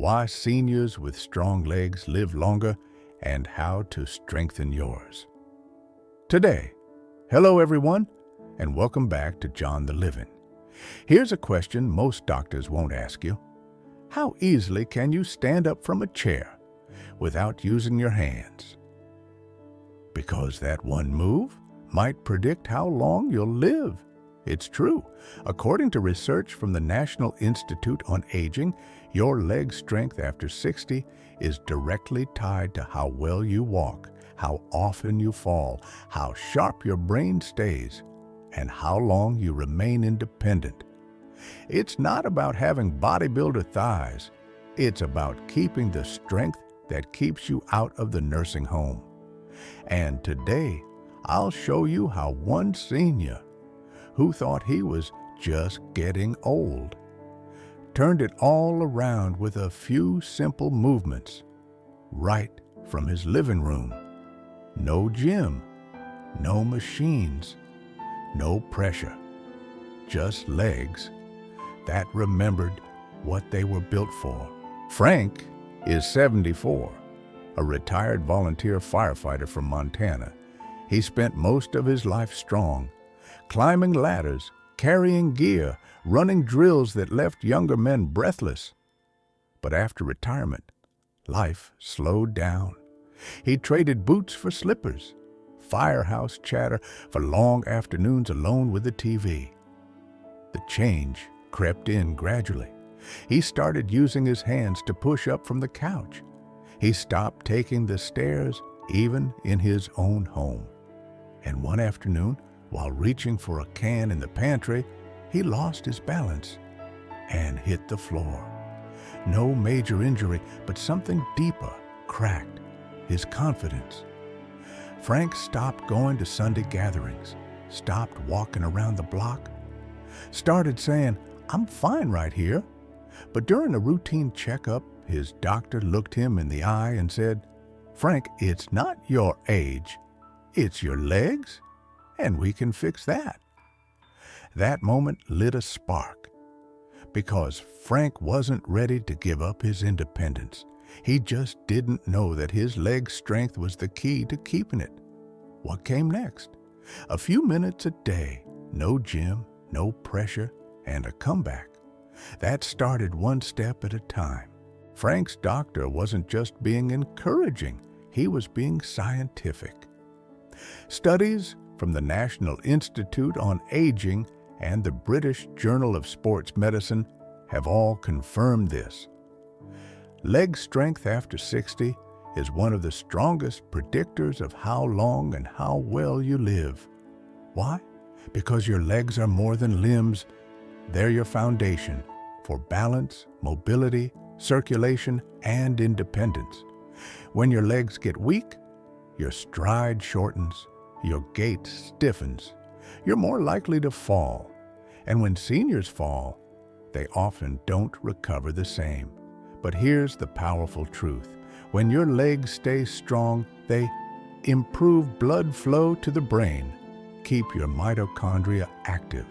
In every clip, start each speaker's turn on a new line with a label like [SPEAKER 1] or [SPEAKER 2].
[SPEAKER 1] why seniors with strong legs live longer, and how to strengthen yours. Today, hello everyone, and welcome back to John the Living. Here's a question most doctors won't ask you. How easily can you stand up from a chair without using your hands? Because that one move might predict how long you'll live. It's true. According to research from the National Institute on Aging, your leg strength after 60 is directly tied to how well you walk, how often you fall, how sharp your brain stays, and how long you remain independent. It's not about having bodybuilder thighs. It's about keeping the strength that keeps you out of the nursing home. And today, I'll show you how one senior who thought he was just getting old turned it all around with a few simple movements right from his living room. No gym, no machines, no pressure, just legs that remembered what they were built for. Frank is 74, a retired volunteer firefighter from Montana. He spent most of his life strong, climbing ladders, carrying gear, running drills that left younger men breathless. But after retirement, life slowed down. He traded boots for slippers, firehouse chatter for long afternoons alone with the TV. The change crept in gradually. He started using his hands to push up from the couch. He stopped taking the stairs even in his own home. And one afternoon, while reaching for a can in the pantry, he lost his balance and hit the floor. No major injury, but something deeper cracked his confidence. Frank stopped going to Sunday gatherings, stopped walking around the block, started saying, "I'm fine right here." But during a routine checkup, his doctor looked him in the eye and said, "Frank, it's not your age, it's your legs, and we can fix that." That moment lit a spark, because Frank wasn't ready to give up his independence. He just didn't know that his leg strength was the key to keeping it. What came next? A few minutes a day, no gym, no pressure, and a comeback. That started one step at a time. Frank's doctor wasn't just being encouraging, he was being scientific. Studies from the National Institute on Aging and the British Journal of Sports Medicine have all confirmed this. Leg strength after 60 is one of the strongest predictors of how long and how well you live. Why? Because your legs are more than limbs. They're your foundation for balance, mobility, circulation, and independence. When your legs get weak, your stride shortens, your gait stiffens, you're more likely to fall. And when seniors fall, they often don't recover the same. But here's the powerful truth. When your legs stay strong, they improve blood flow to the brain, keep your mitochondria active,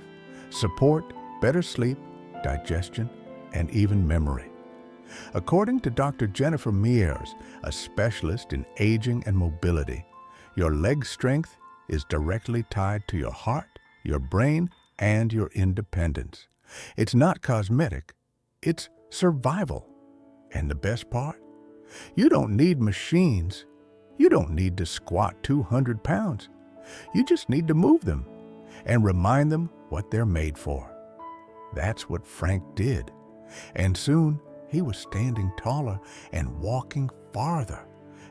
[SPEAKER 1] support better sleep, digestion, and even memory. According to Dr. Jennifer Mears, a specialist in aging and mobility, your leg strength is directly tied to your heart, your brain, and your independence. It's not cosmetic, it's survival. And the best part? You don't need machines. You don't need to squat 200 pounds. You just need to move them and remind them what they're made for. That's what Frank did. And soon he was standing taller and walking farther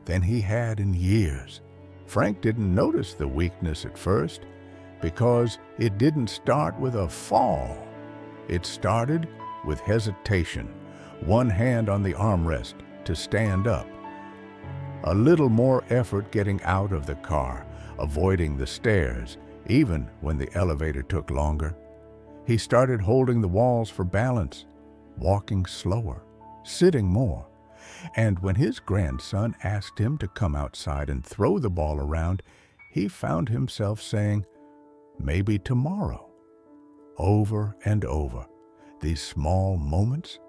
[SPEAKER 1] than he had in years. Frank didn't notice the weakness at first because it didn't start with a fall. It started with hesitation, one hand on the armrest to stand up, a little more effort getting out of the car, avoiding the stairs, even when the elevator took longer. He started holding the walls for balance, walking slower, sitting more. And when his grandson asked him to come outside and throw the ball around, he found himself saying, "Maybe tomorrow." Over and over. These small moments,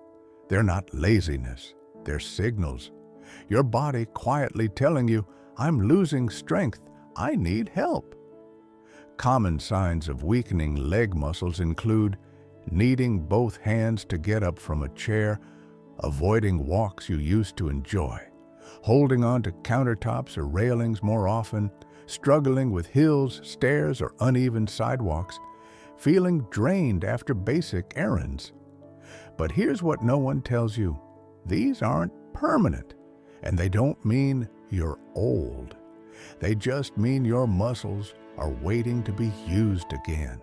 [SPEAKER 1] they're not laziness. They're signals. Your body quietly telling you, I'm losing strength. I need help. Common signs of weakening leg muscles include needing both hands to get up from a chair, avoiding walks you used to enjoy, holding on to countertops or railings more often, struggling with hills, stairs, or uneven sidewalks, feeling drained after basic errands. But here's what no one tells you. These aren't permanent, and they don't mean you're old. They just mean your muscles are waiting to be used again.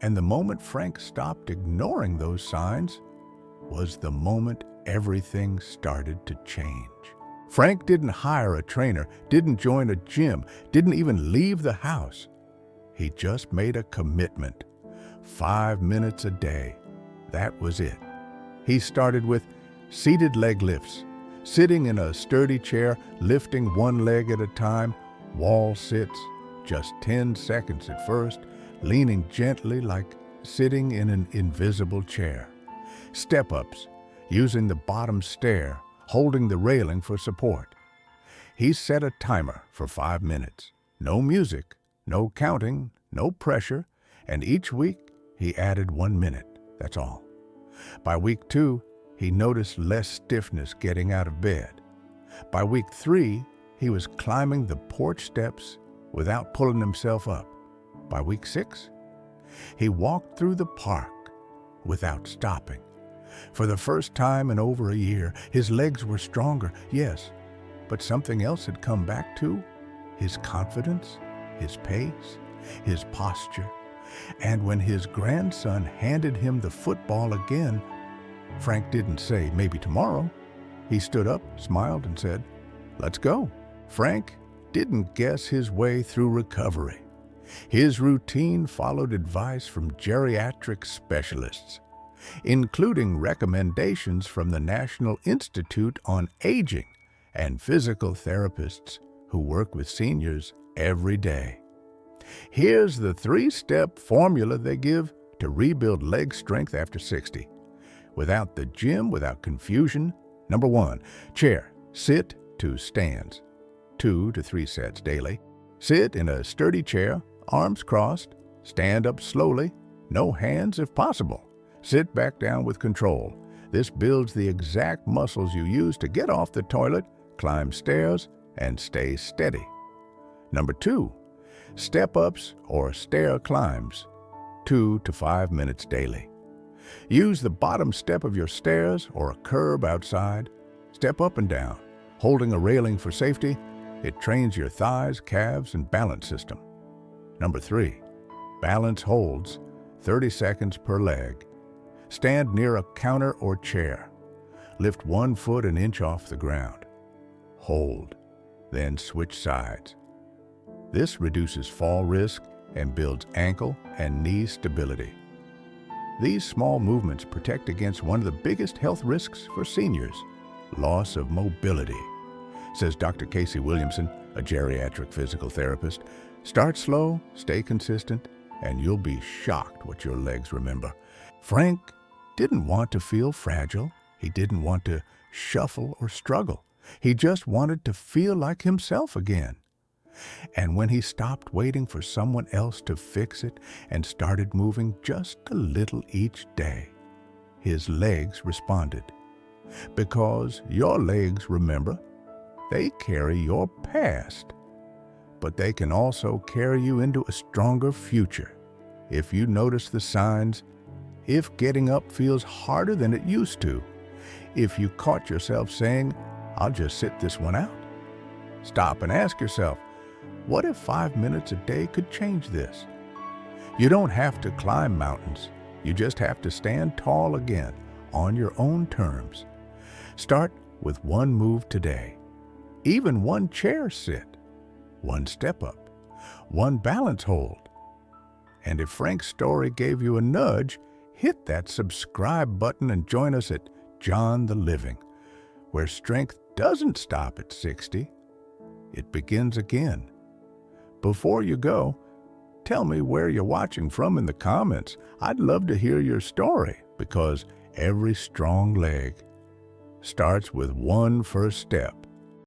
[SPEAKER 1] And the moment Frank stopped ignoring those signs was the moment everything started to change. Frank didn't hire a trainer, didn't join a gym, didn't even leave the house. He just made a commitment. 5 minutes a day. That was it. He started with seated leg lifts, sitting in a sturdy chair, lifting one leg at a time, wall sits, just 10 seconds at first, leaning gently like sitting in an invisible chair. Step-ups, using the bottom stair, holding the railing for support. He set a timer for 5 minutes. No music, no counting, no pressure, and each week he added 1 minute. That's all. By week 2, he noticed less stiffness getting out of bed. By week 3, he was climbing the porch steps without pulling himself up. By week 6, he walked through the park without stopping. For the first time in over a year, his legs were stronger, yes, but something else had come back too. His confidence, his pace, his posture. And when his grandson handed him the football again, Frank didn't say, maybe tomorrow. He stood up, smiled, and said, let's go. Frank didn't guess his way through recovery. His routine followed advice from geriatric specialists, including recommendations from the National Institute on Aging and physical therapists who work with seniors every day. Here's the 3-step formula they give to rebuild leg strength after 60. Without the gym, without confusion. Number 1, chair, sit to stands. 2 to 3 sets daily. Sit in a sturdy chair, arms crossed. Stand up slowly, no hands if possible. Sit back down with control. This builds the exact muscles you use to get off the toilet, climb stairs, and stay steady. Number 2, step-ups or stair climbs, 2 to 5 minutes daily. Use the bottom step of your stairs or a curb outside. Step up and down, holding a railing for safety. It trains your thighs, calves, and balance system. Number 3, balance holds, 30 seconds per leg. Stand near a counter or chair. Lift 1 foot an inch off the ground. Hold, then switch sides. This reduces fall risk and builds ankle and knee stability. These small movements protect against one of the biggest health risks for seniors, loss of mobility. Says Dr. Casey Williamson, a geriatric physical therapist. Start slow, stay consistent, and you'll be shocked what your legs remember. Frank didn't want to feel fragile. He didn't want to shuffle or struggle. He just wanted to feel like himself again. And when he stopped waiting for someone else to fix it and started moving just a little each day, his legs responded. Because your legs, remember, they carry your past, but they can also carry you into a stronger future. If you notice the signs, if getting up feels harder than it used to, if you caught yourself saying, I'll just sit this one out, stop and ask yourself, what if 5 minutes a day could change this? You don't have to climb mountains. You just have to stand tall again on your own terms. Start with 1 move today. Even 1 chair sit, 1 step up, 1 balance hold. And if Frank's story gave you a nudge, hit that subscribe button and join us at John the Living, where strength doesn't stop at 60. It begins again. Before you go, tell me where you're watching from in the comments. I'd love to hear your story because every strong leg starts with one first step.